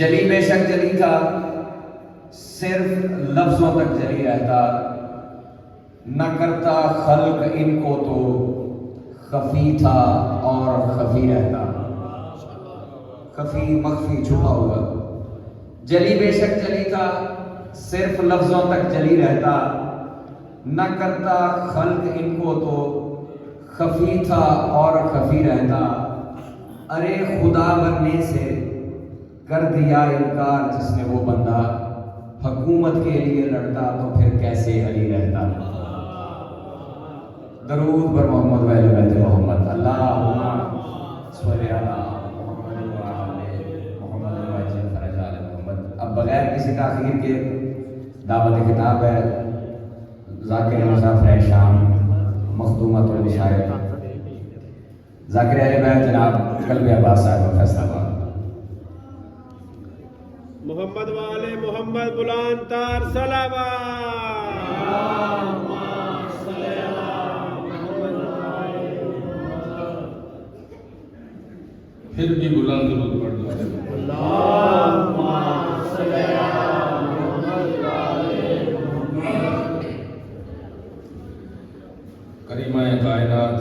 جلی بے شک جلی تھا، صرف لفظوں تک جلی رہتا، نہ کرتا خلق ان کو تو خفی تھا اور خفی رہتا، خفی مخفی چھپا ہوا۔ جلی بے شک جلی تھا، صرف لفظوں تک جلی رہتا، نہ کرتا خلق ان کو تو خفی تھا اور خفی رہتا۔ ارے خدا بننے سے کر دیا انکار جس نے وہ بندہ، حکومت کے لیے لڑتا تو پھر کیسے علی رہتا۔ درود پر محمد و اہل بیت محمد، اللہم صلی علی محمد و آل محمد وعجل فرج آل محمد۔ اب بغیر کسی تاخیر کے دعوت کتاب ہے، ذاکر مسافر شام مخدومۃ المشائخ ذاکر اہل بیت جناب قلب عباس صاحب فیصلہ آباد۔ محمد والے محمد بلند تر صلوات۔ پھر بھی بلند درود پڑھ دو۔ کریمہ کائنات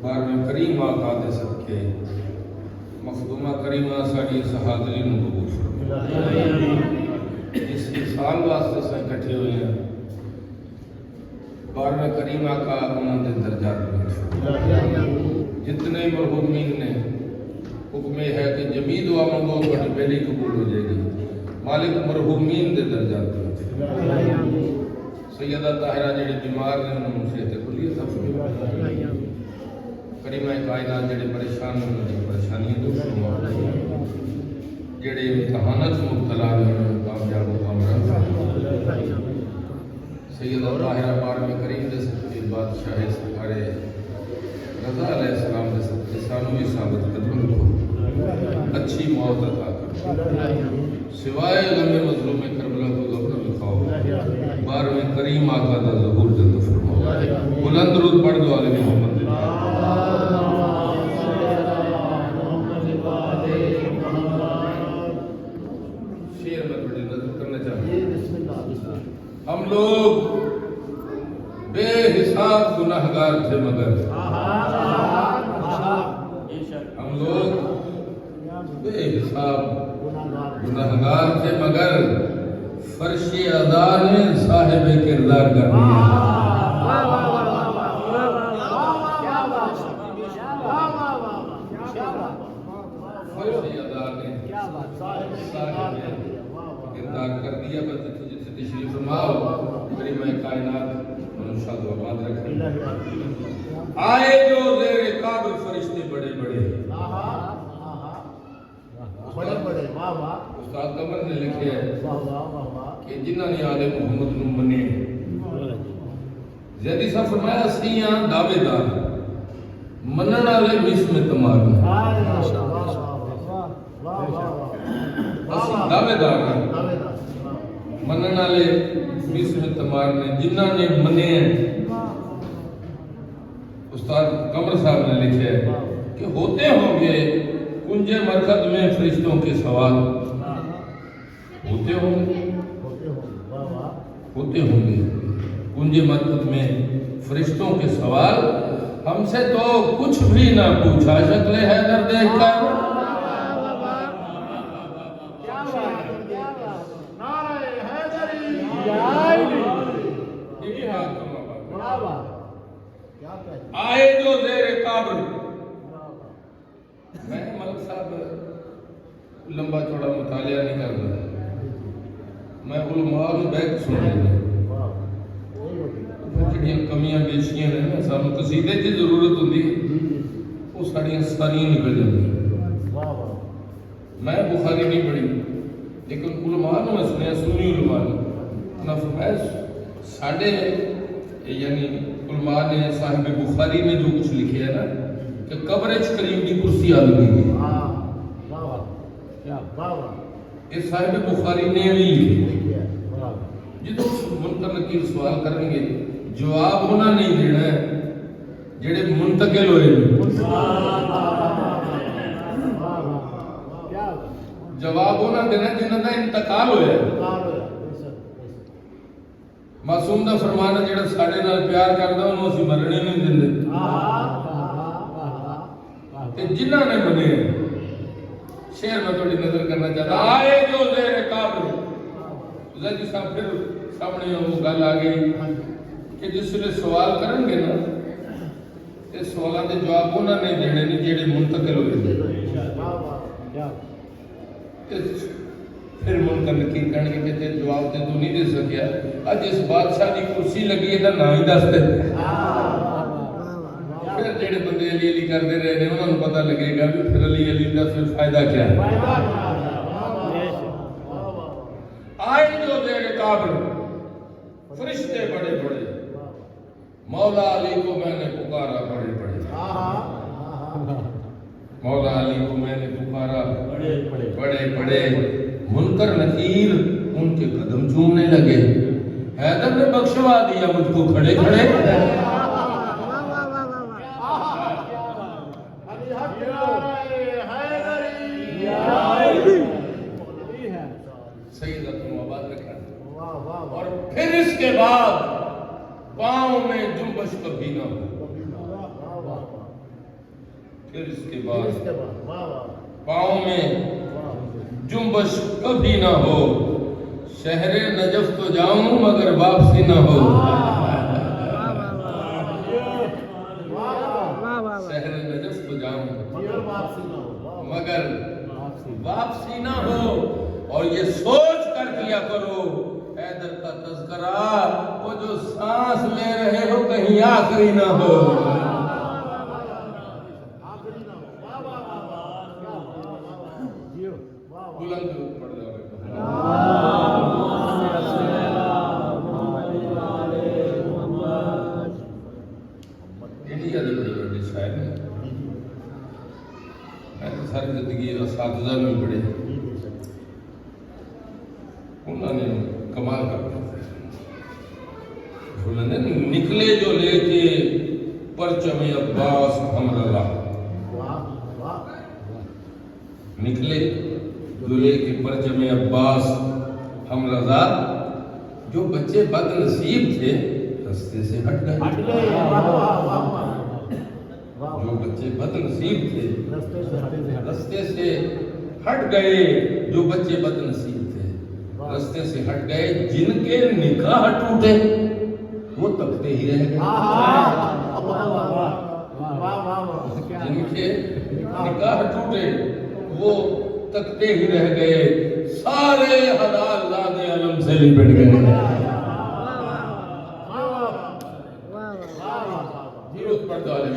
بارہویں کریم آقا دے صدقے مخدومہ کریمہ ساڑی سہادری نو قبول فرمائے۔ اس سال واسطے سے اکٹھے ہوئے ہیں، بارہویں کریم آقا انہوں نے درجات بلند فرمائے۔ جتنے مرحومین نے حکم ہے کہ جمی دعا منگو بڑی پہلی قبول ہو جائے گی، مالک مرحومین دے درجات بلند فرمائے۔ سیدہ طاہرہ جڑی بیمار نے انہوں نے صحت کلی عطا فرمائے۔ کریمہ کائنات جڑے پریشان ہیں انہوں نے پریشانیاں دور فرمائے، جڑے امتحانات مبتلا ہیں انہوں نے کامیاب و کامران فرمائے۔ سیدہ طاہرہ بارہویں کریم دے صدقے بادشاہ سرکار رضا علیہ السلام دے صدقے سانو بھی ثابت قدم کو اچھی موت عطا کر، سوائے غم مظلوم کربلا کو غم دکھاؤ، بارہویں کریم آقا دا ظہور جلد فرماؤ۔ بلند درود پڑھ دو آل محمد۔ شعر میں تھوڑی نظر کرنا چاہتے ہیں۔ ہم لوگ بے حساب گناہگار تھے مگر ہم لوگ بے حساب گناہگار تھے مگر فرش ادا نے صاحب کردار کر دیا۔ فرش ادا نے صاحب کردار کر دیا۔ بس جتنے تشریف فرماؤ، کریمہ کائنات شاد و آباد رکھیں۔ آئے جو زیر قابل فرشتے بڑے بڑے، استاد قمر نے لکھے ہے کہ جنہ نے آل محمد نو منے، زیدی صاحب فرمایا سیاں دعوے دار منن والے مس میں تمار دعوے دار منن والے مس میں تمار نے، جنہ نے منے ہیں۔ استاد قمر صاحب نے لکھے ہے کہ ہوتے ہوں گے کنجے مرکز میں فرشتوں کے سوال، ہوتے ہوں گے کنجے مرکز میں فرشتوں کے سوال، ہم سے تو کچھ بھی نہ پوچھا شکل حیدر دیکھ کر۔ آئے جو زیر قابل، میں ملک صاحب لمبا چوڑا مطالعہ نہیں کرتا، میں علماء نے بیک سن لینا، جڑیاں کمیاں بیشیاں نے سانو قصیدے کی ضرورت ہوتی وہ ساڑیاں ساریاں نکل جاتی۔ میں بخاری نہیں پڑھی لیکن علماء نے میں سنیا، سنی علماء نے انہاں فرمایا ساڑھے یعنی علماء نے صاحب بخاری نے جو کچھ لکھے ہے نا کہ قبرچ کریم کی کرسی آ لگی ہے، یہ صاحب بخاری نے بھی لکھے۔ جدو منکر نکیر سوال کریں گے جواب ہونا نہیں دینا ہے جڑے منتقل ہوئے جواب انہاں دینا جنہاں دا انتقال ہویا. معصوم دا فرمان ہے جڑا ساڈے نال پیار کردا اونوں اسی مرنے نہیں دیندے. تے جنہاں نے بنے شعر میں تھوڑی نظر کرنا چاہتا آئے جو زیر قابل زیدی صاحب پھر سامنے وہ گل آ گئی کہ جس لئے سوال کریں گے نا تے سوالان دے جواب انہاں نے دینے نہیں جیڑے منتقل ہوئے پھر منتقل کی کرنے کے تے جواب تے تو نہیں دے سکیا. آج اس بادشاہ دی کرسی لگی ہے نا ہی دس دے. پھر جڑے بندے علی علی کرتے رہے ہیں انہوں نے پتہ لگے گا کہ پھر علی علی کا پھر فائدہ کیا ہے. آئے جو زیر قابل فرشتے بڑے بڑے مولا علی کو میں نے پکارا بڑے بڑے. مولا علی کو میں نے پکارا بڑے بڑے. منکر نکیر ان کے قدم چومنے لگے. حیدر نے بخشوا دیا مجھ کو کھڑے کھڑے. اور پھر اس کے بعد پاؤں میں جنبش کبھی نہ ہو. پھر اس کے بعد پاؤں میں جنبش کبھی نہ ہو. شہر نجف تو جاؤں مگر واپسی نہ ہو. شہر نجف تو جاؤں مگر واپسی نہ ہو. اور یہ سوچ کر کیا کرو حیدر کا تذکرہ وہ جو سانس لے رہے ہو کہیں آخری نہ ہو. بلند پڑھ جاؤ. انڈیا دے بڑے بڑے شاعر ہیں. میں نے ساری زندگی اساتذہ میں پڑھے. انہوں نے کمال کرتا ہے نکلے جو لے کے پرچم عباس ہم رضا. نکلے جو لے کے پرچم عباس ہم رضا. جو بچے بد نصیب تھے رستے سے ہٹ گئے. جو بچے بد نصیب تھے رستے سے ہٹ گئے. جو بچے بد نصیب تھے رستے سے ہٹ گئے. جن کے نکاح ٹوٹے وہ تکتے ہی رہ گئے. جن کے نکاح ٹوٹے وہ تکتے ہی رہ گئے. سارے حلال زاد علم سے لپٹ گئے. ضرورت پڑتا ہے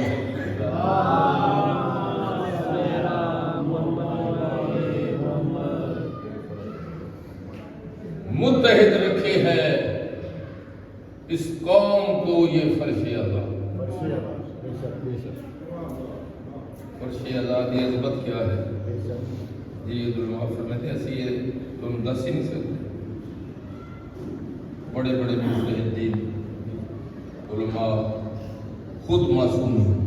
متحد رکھے ہے اس قوم کو یہ فرش اللہ. فرش اللہ کی عظمت کیا ہے جی علماء فرماتے ہیں اسی یہ تم دس ہی نہیں سکتے. بڑے بڑے مجتہدین علماء خود معصوم ہیں.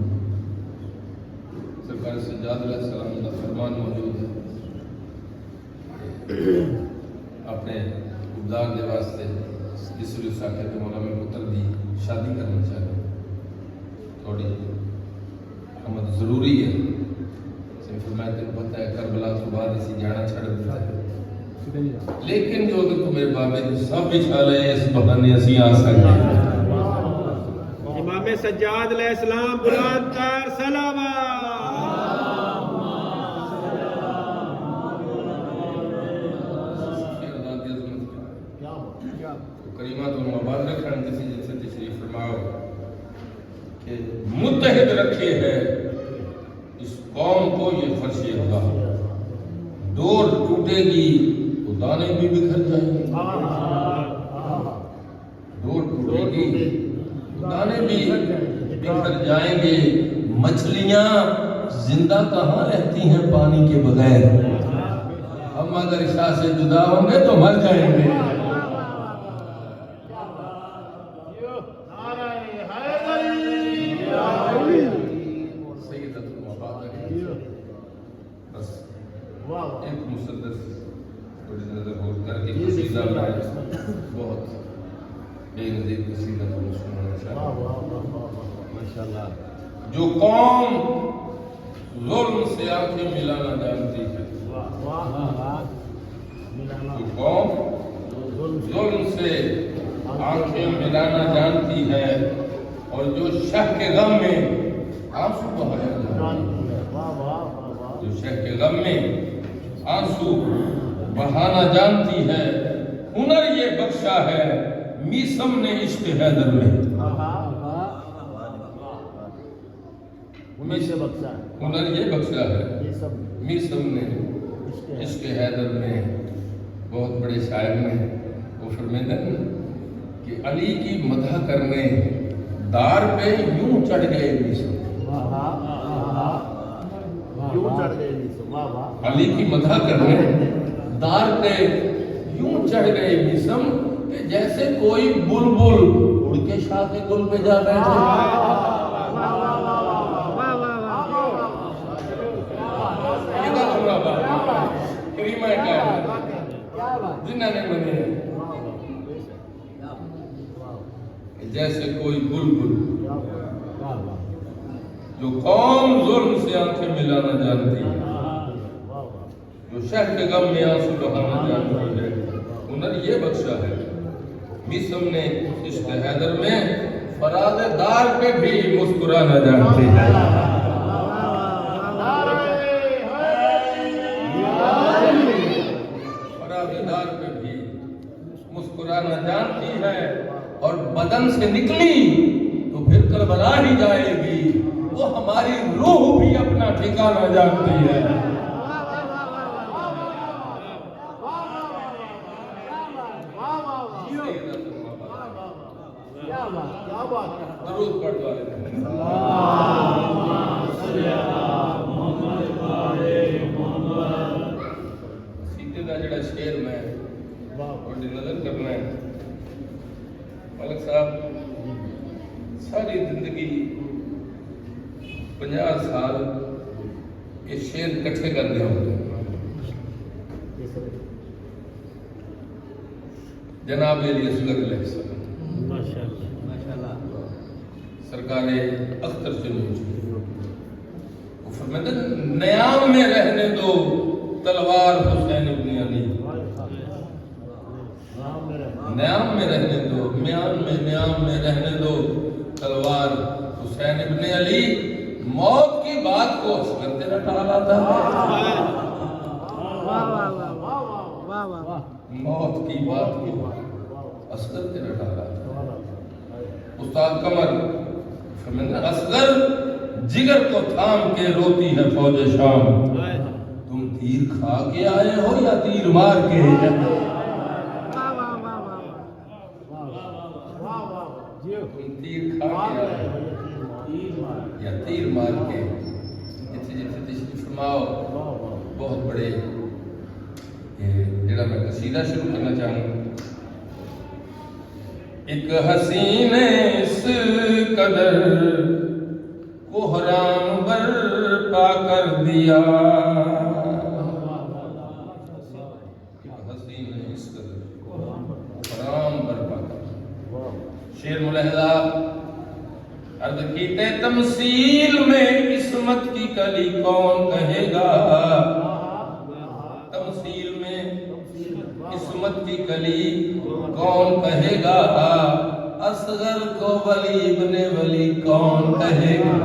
سرکار سجاد علیہ السلام کا فرمان موجود ہے اپنے ابدار دے واسطے جس لیے ساکھے تو مولا میں پتر دی شادی کرنا چاہتے تھوڑی حمد ضروری ہے. فرمایا تین پتہ ہے کربلا تو بعد اسی جانا چھڑ دیتا ہے لیکن جو کہ تمہیں بابے تو سب بچھا لے اس بہانے اسی آ سکتے ہیں. امام سجاد علیہ السلام بلند تر صلوات. کریمہ تو مبارک رکھن کسی جیسے تشریف فرماؤ کہ متحد رکھے ہے اس قوم کو یہ فرش اللہ. ڈور ٹوٹے گی تو دانے بھی بکھر جائیں گے. ڈور ٹوٹے گی تو دانے بھی بکھر جائیں گے. مچھلیاں زندہ کہاں رہتی ہیں پانی کے بغیر. ہم اگر شاہ سے جدا ہوں گے تو مر جائیں گے. ایک مسدس تھوڑی نظر ہو کر کے قصیدہ میں بہت بے نظیر قصیدہ کو سنانا چاہتا ہوں. جو قوم ظلم سے آنکھیں ملانا جانتی ہے، جو قوم ظلم سے آنکھیں ملانا جانتی ہے اور جو شہ کے غم میں آنسو بہایا جانتی ہے، جو شہ کے غم میں آنسو بہانا جانتی ہے، ہنر یہ بخشا ہے میسم نے عشق حیدر میں. ہنر یہ بخشا ہے میسم نے عشق حیدر میں. بہت بڑے شاعر نے وہ فرماتے ہیں کہ علی کی مدح کرنے دار پہ یوں چڑھ گئے میسم. علی کی مدح کرنے دار پہ یوں چڑھ گئے میسم کہ جیسے کوئی بلبل اڑ کے شاخ گل پہ جا بیٹھے. جنہ نے بنے جیسے کوئی بلبل جو قوم ظلم سے آنکھیں ملانا جانتی ہے، جو شہ کے غم میں آنسو بہانا جانتی ہے، ہنر یہ بخشا ہے میسم نے عشق حیدر میں فراد دار پہ بھی مسکرانا جانتی ہے. مسکرانا جانتی ہے اور بدن سے نکلی تو پھر کربلا ہی جائے گی. وہ ہماری روح بھی اپنا ٹھکانہ جانتی ہے. درود پڑھ دو سیدھے دا جڑا شعر میں تھوڑی نظر کرنا ہے. ملک صاحب ساری زندگی 50 سال یہ شعر کٹھے کر دیا ہوتے ہیں. جناب علی اصغر علیہ السلام سرکار اختر سے وہ فرماتے ہیں نیام میں رہنے دو تلوار حسین ابن علی. نیام میں رہنے دو نیام میں رہنے دو تلوار حسین ابن علی. موت کی بات کو اصغر تیرا ٹالا تھا. موت کی بات کو اصغر تیرا ٹالا تھا. استاد قمر فرماتے ہیں اصغر جگر کو تھام کے روتی ہے فوج شام. تم تیر کھا کے آئے ہو یا تیر مار کے؟ تیر کھا کے آئے یا تیر مار کے؟ جتنے تشریف فرماؤ بہت بڑے جڑا میں قصیدہ شروع کرنا چاہوں. ایک حسین اس قدر کوہرام برپا کر دیا. حسین اس قدر کوہرام برپا کر دیا. شعر ملحظہ عرض کیتے تمثیل میں قسمت کی کلی کون کہے گا. تمثیل میں قسمت کی کلی کون کہے گا. اصغر کو ولی ابن ولی کون کہے گا.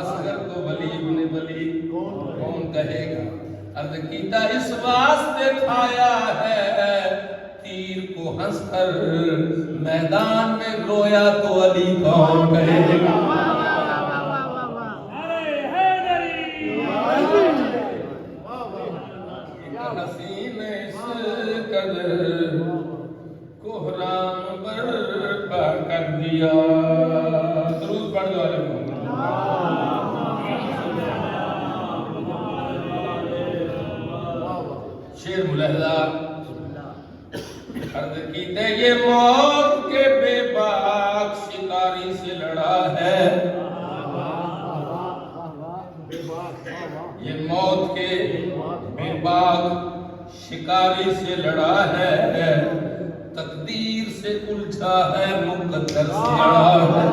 اصغر کو ولی ابن ولی کون کہے گا. عرض کیتا اس واسطے کھایا ہے تیر کو ہنس کر میدان میں رویا تو علی کون کہے گا. حسین اس قدر کوہرام برپا کر دیا. درود پڑھ دو علیکم. شعر ملحظہ عرض کیتے یہ موت کے بے باک شکاری سے لڑا ہے. یہ موت موت کے بے باک شکاری سے لڑا ہے، تقدیر سے الجھا ہے، مقدر سے اڑا ہے،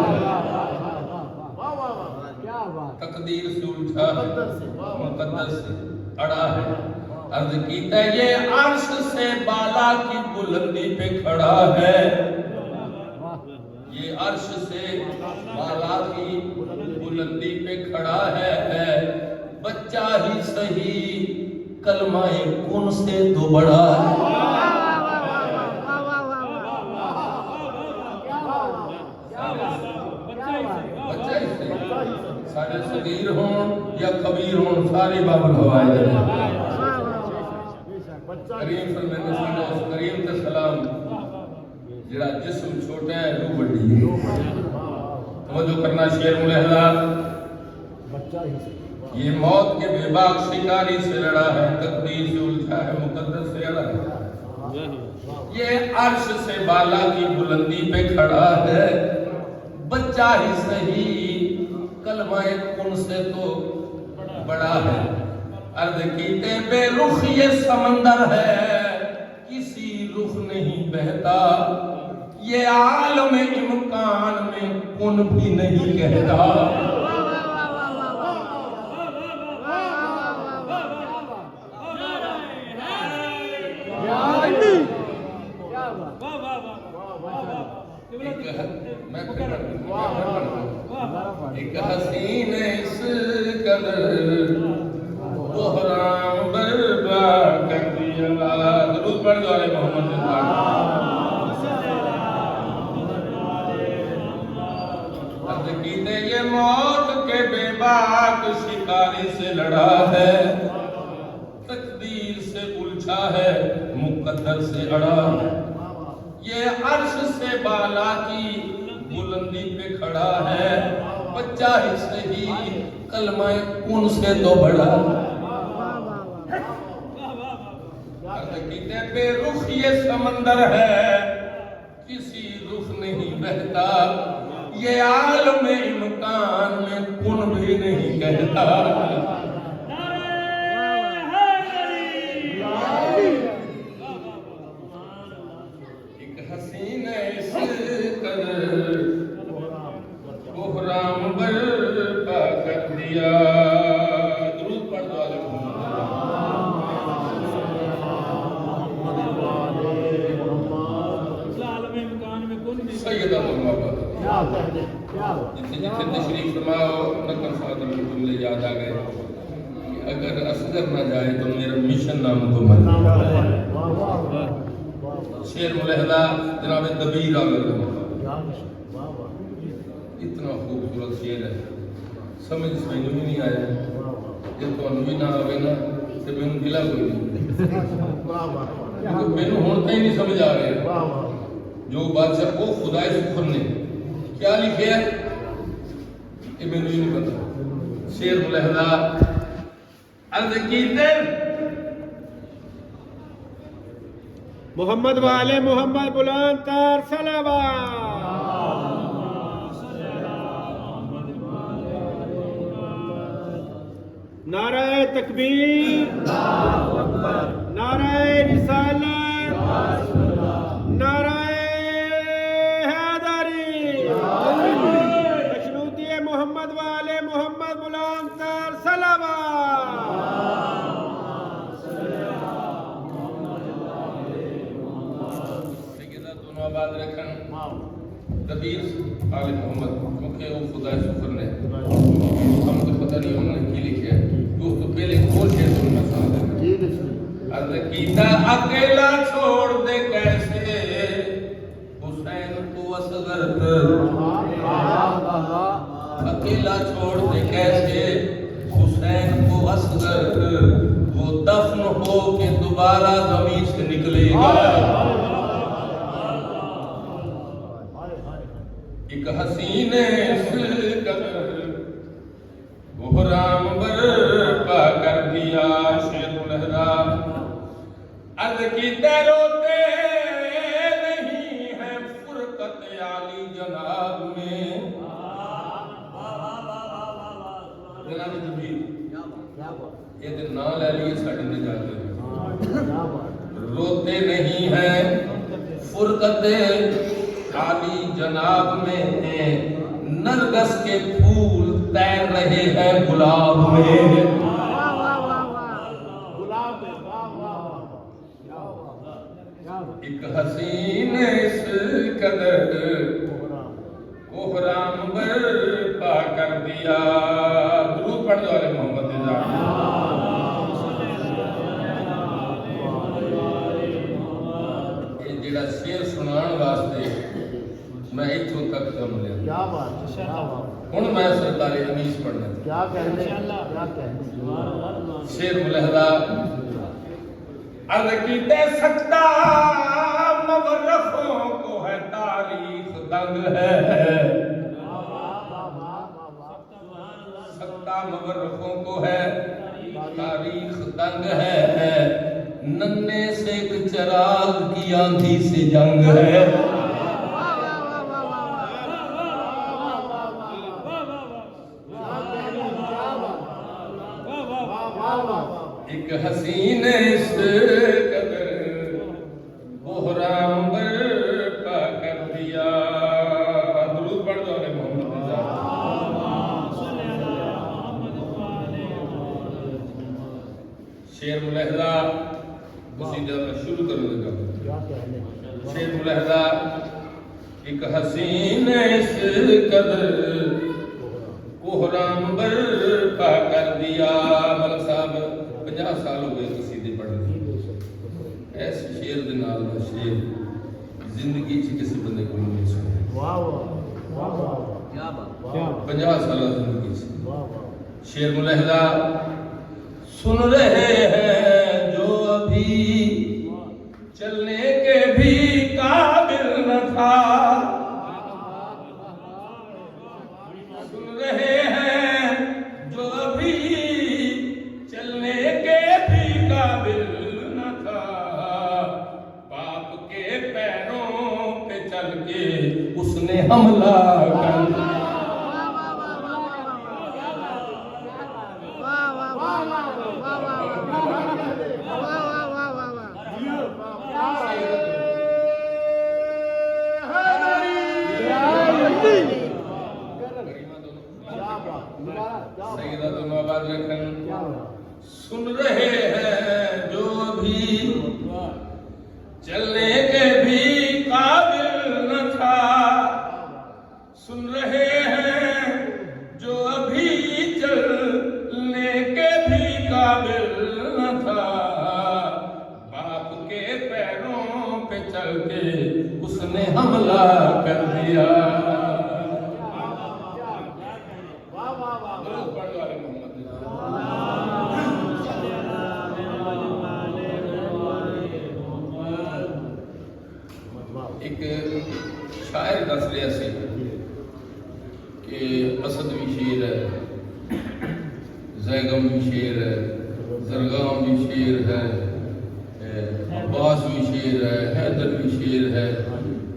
تقدیر سے الجھا ہے، مقدر سے اڑا ہے۔ عرض کیتا یہ عرش سے بالا کی بلندی پہ کھڑا ہے، یہ عرش سے بالا کی بلندی پہ کھڑا ہے، بچہ ہی صحیح کلمہ کن سے تو بڑا ہے۔ بچہ ہی صحیح، سارے صغیر ہوں یا کبیر ہوں، سارے بابل ہوائے جائیں۔ کریم صلی اللہ علیہ وسلم اس کریم کا سلام، جڑا جسم چھوٹا ہے روح بڑی ہے۔ توجہ کرنا شعر ملحظہ، یہ موت کے بے باک شکاری سے لڑا ہے، تقدیر سے الجھا ہے، مقدر سے اڑا ہے، یہ عرش سے بالا کی بلندی پہ کھڑا ہے، بچہ ہی صحیح کلمہ کن سے تو بڑا ہے۔ عرض کیتے بے رخ یہ سمندر ہے، کسی رخ نہیں بہتا، یہ عالم امکان میں کن بھی نہیں کہتا۔ ایک حسین اس قدر بحران برباد کر دیا، درود پڑھ دو علیہ محمد کیتے یہ موت کے بے باک شکاری سے لڑا ہے، تقدیر سے الجھا ہے، مقدر سے اڑا ہے، یہ عرش سے بالا کی بلندی پہ کھڑا ہے، بچہ ہی صحیح کلمہ کن سے تو بڑا ہے۔ کہتے بے رخ یہ سمندر ہے، کسی رخ نہیں بہتا، یہ عالم امکان میں کن بھی نہیں کہتا۔ ایک حسین اس قدر بحران برپا کر دیا، درود پڑھ دو علیہ سیدہ محمد جتنے جتنے تشریف فرماؤ نقل صادر میں جملے یاد آ گئے کہ اگر اصغر نہ جائے تو میرا مشن نامکمل۔ شعر ملحظہ جناب دبیر عامر اتنا خوبصورت شعر ہے، سمجھ اس میں نہیں آیا، جب تو انوی نہ ہوئے نا تو میں ان گلا کوئی نہیں، کیونکہ میں نے ہوتا ہی نہیں سمجھ آ گیا۔ جو بادشاہ کو خدای سبحان نے کیا لکھے ہے یہ میں نہیں پتا۔ شعر ملحظہ عرض کیتے محمد والے محمد بلند تر صلوات۔ نعرہ تکبیر، نعرہ رسالت، نعرہ حیدری، مشروطی محمد والے محمد بلند تر صلوات۔ سیدہ دونوں آباد رکھن دبیر آل محمد، کیونکہ وہ خدا شکر نے ہم کو پتہ نہیں انہوں نے کی لکھے تو پہلے کھول کے سننا چاہتے عرض کیتا اکیلا چھوڑ دے کیسے حسین کو اصغر اکیلا چھوڑ دے کیسے حسین کو اصغر، وہ دفن ہو کے دوبارہ زمین سے نکلے گا۔ ایک حسین اس قدر بحران برپا کر دیا، شعر ملحظہ عرض کیتے روتے نہیں ہیں فرقت عالی جناب میں، جناب جبیر یہ دن نہ لے لیے ساڑی نجات ہے روتے نہیں ہیں فرقت عالی جناب میں نرگس کے پھول تیر رہے ہیں گلاب میں ایک حسین اس قدر کوہرام برپا کر دیا درود پڑھ دو علی محمد یہ جڑا شعر سنان واسطے میں اتھوں تک کم لیا کیا بات ہے ہن میں سرکار انیس پڑھنا کیا کہنے شعر ملحدہ عرض کیتے سکتا مورخوں کو ہے تاریخ دنگ ہے سکتا مورخوں کو ہے تاریخ دنگ ہے ننے سے ایک چراغ کی آندھی سے جنگ ہے ایک حسین اس قدر بحرام برپا کر دیا درود پڑھ دو علی محمد شعر ملحدہ قصیدہ میں شروع کرنے لگا شعر ملحدہ ایک حسین اس قدر کوہرام برپا کر دیا ملک صاحب 50 سال ہو گئے قصیدے پڑھنے ایسے شعر دے نال دا شعر زندگی چ کسی بندے کو نہیں سنا واہ واہ واہ کیا بات 50 سال زندگی چ شعر ملحدہ سن رہے ہیں جو ابھی چلنے کے بھی قابل نہ تھا سن رہے ہیں جو ابھی چلنے کے بھی قابل نہ تھا باپ کے پیروں پہ چل کے اس نے حملہ کر سن رہے ہیں جو بھی چلنے کے بھی قابل نہ تھا سن رہے ہیں جو ابھی چلنے کے بھی قابل نہ تھا باپ کے پیروں پہ چل کے اس نے حملہ کر دیا ایک شاعر دس رہا سی کہ اسد بھی شیر ہے زیغم بھی شیر ہے زرگام بھی شیر ہے عباس بھی شیر ہے حیدر بھی شیر ہے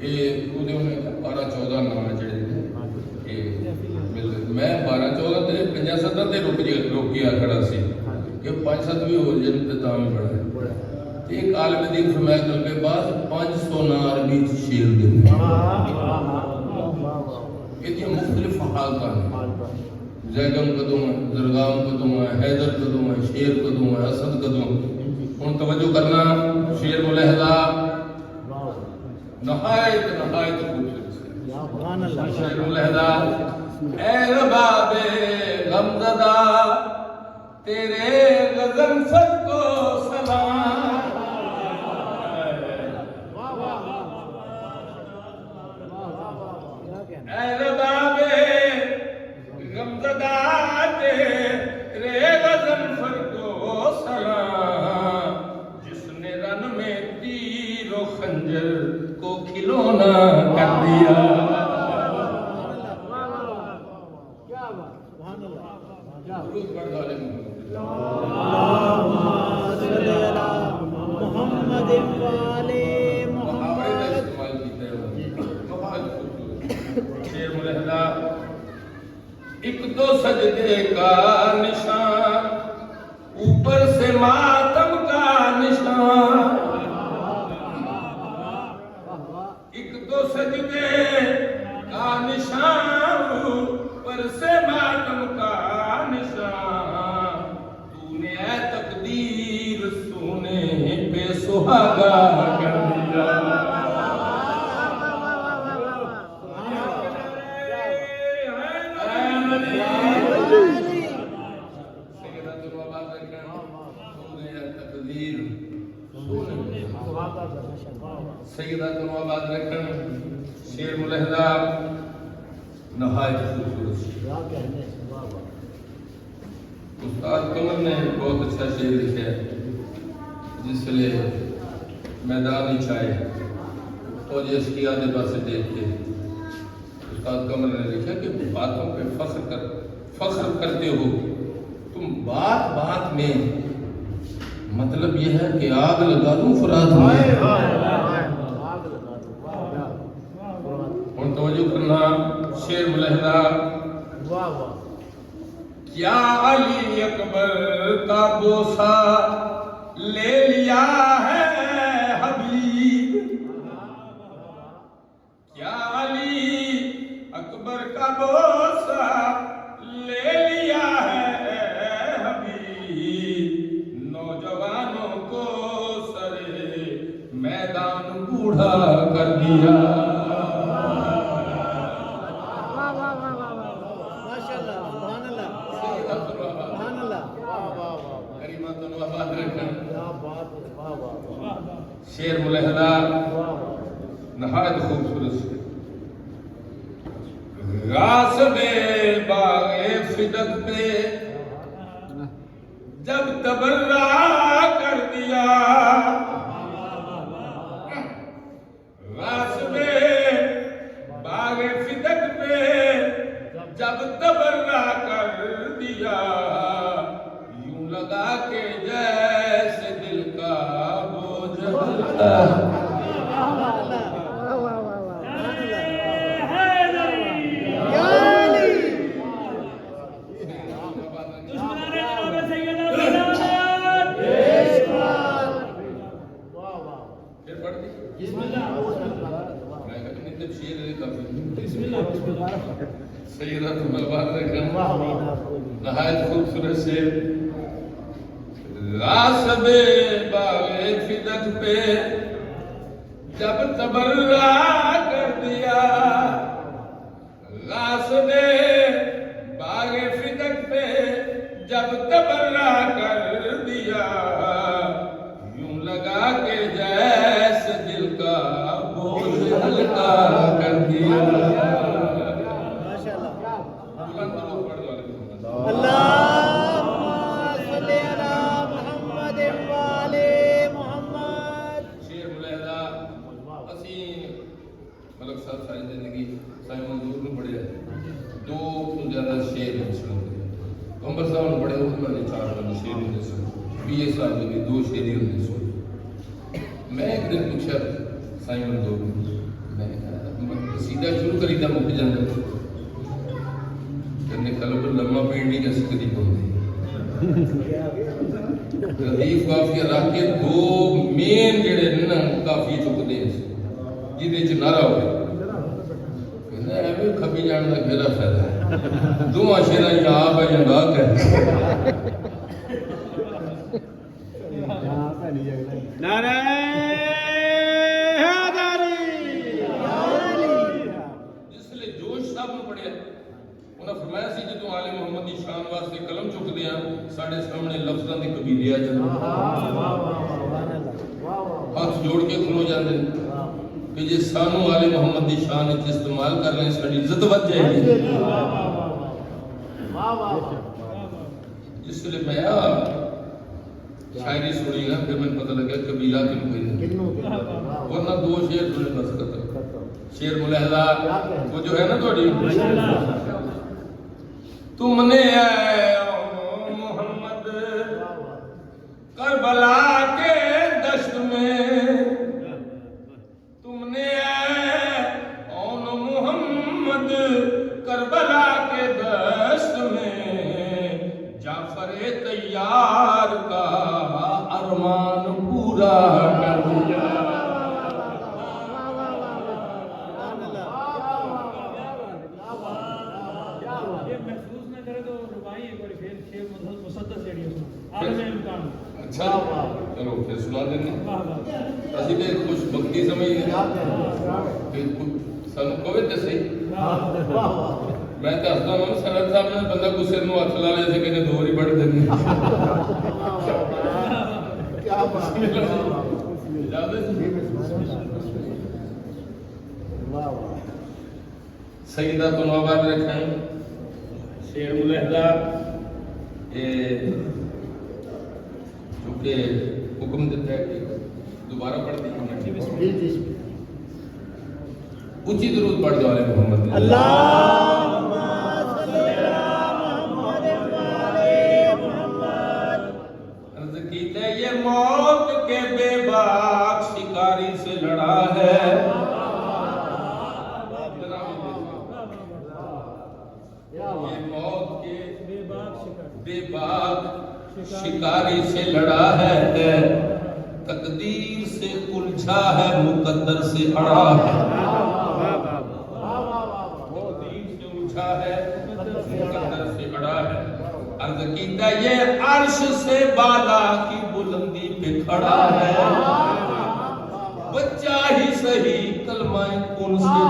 یہ 12-14 نام جڑے میں 12-14 تے 50-70 تے روکیا کھڑا سی کہ 5-7 بھی ہو جائے تے تاں بھی بڑا ہے ایک عالم دین فرمایا کل کے بعد 500 نار بیچ شیر دے یہ مختلف حالات ہیں زیغم قدم ہے زرگام قدم ہے حیدر قدم ہے شیر قدم ہے اسد قدم ان توجہ کرنا شیر ملحدہ نہایت خوبصورت شیر ملحدہ اے رباب غمزدہ تیرے غزل سب کو سلام اے رباب غمزدہ تیرے غزل سب کو سلام جس نے رن میں تیر و خنجر کو کھلونا کر دیا محمد والے محمد شیر ملحدہ ایک تو سجدے کا نشان اوپر سے ماتم کا نشان، ایک تو سجدے کا نشان، پر سے ماتم کا نشان، تو نے اے تقدیر سونے بے سہاگا کر دیا۔ سیدہ تنو آباد رکھن شیر ملحدہ نہایت خوبصورت استاد قمر نے بہت اچھا شعر لکھا ہے، جس لئے میدان ہی چھائے اور یہ اس کی آدھے پاسے دیکھ کے استاد قمر نے لکھا کہ باتوں پہ فخر کرتے ہو تم، بات بات میں مطلب یہ ہے کہ آگ لگا دوں فرات میں۔ اور توجہ کرنا شیر ملحدہ، کیا علی اکبر کا بوسہ لے لیا ہے حبیب، کیا علی اکبر کا بوسہ لے لیا ہے حبیب، نوجوانوں کو سرے میدان بوڑھا کر دیا۔ شیر ملحدہ نہایت خوبصورت سے، غاصب باغ فدق پہ جب تبرہ کر دیا، غاصب باغ فدق پہ جب تبرہ کر دیا، یوں لگا کہ جیسے دل کا بوجھ ہلکا۔ سیدہ تم آباد رکھن نہایت خوبصورت سے، غاصب باغ فدق پہ جب تبرہ کر دیا، غاصب باغ فدق پہ جب تبرہ کر دیا، یوں لگا کہ جیسے دل کا بوجھ ہلکا کر دیا۔ ملک صاحب ساری زندگی سائیں منظور نے پڑھے ہیں، 2 تو زیادہ شعر ہیں سنتے، عمر صاحب نے پڑھے انہوں نے 4 والی شعر ہوتے سن، BA صاحب نے بھی 2 شعری ہوتے سن۔ میں ایک دن پوچھا سائیں منظور میں قصیدہ شروع کری تھا مک جانا، کہنے قلب لمحہ پینڈی کا سکری ہوندی ردیف کافی رکھ کے 2 مین جڑے نا کافی چکتے ہیں جیدے چ نعرہ ہوئے، کہنا ہے بھی کھبی جان دا گھیرا فائدہ ہے، 2 شیرہ یا آپ ہے یا گاک ہے۔ نعرہ حیدری، جس لئے جوش صاحب نے پڑھیا انہاں فرمایا سی جدوں آل محمد دی شان واسطے قلم چک دیاں ساڑھے سامنے لفظاں دی کبھی دیا جاندے، ہاتھ جوڑ کے کھلو جاندے کہ جس سانو آل محمد دی شان وچ استعمال کر لیں ساڑی عزت بچ جائے گی۔ جس لئے میں شاعری سنی نا پھر میں پتہ لگا قبیلہ کن کوئی ورنہ 2 شعر سنے بس ختم۔ شیر ملحدہ وہ جو ہے نا تھوڑی، تم نے اے محمد کربلا کے دشت میں، تم نے اے محمد کربلا کے دشت میں جعفر تیار کا جدا کر دیا یہ محسوس نہ کرے تو ربائی ایک بار پھر شیخ مسدس ریڈی اس میں عالم امکان اچھا چلو پھر سنا دینا واہ واہ اسی بھی خوش بختی سمجھ کہ سن کوئی تے صحیح میں تے ہسدا ہوں سرد صاحب نے بندہ کو سر نو ہاتھ لا لے تے کہنے دو ہی بڑھ دینی کیا بات سیدہ تو نواب رکھیں شیر ملحدہ چونکہ حکم دیتا ہے کہ دوبارہ پڑھ دی اونچی درود پڑھ دو علیہ محمد اللہم صلی علی محمد وعلی محمد عرض کیتے یہ موت کے بے باک شکاری سے لڑا ہے یہ موت کے بے باک شکاری سے لڑا ہے تقدیر سے الجھا ہے مقدر سے اڑا ہے تقدیر سے الجھا ہے مقدر سے اڑا ہے عرض کیتا یہ عرش سے بالا کی بلندی پہ کھڑا ہے بچہ ہی صحیح کلمہ کن سے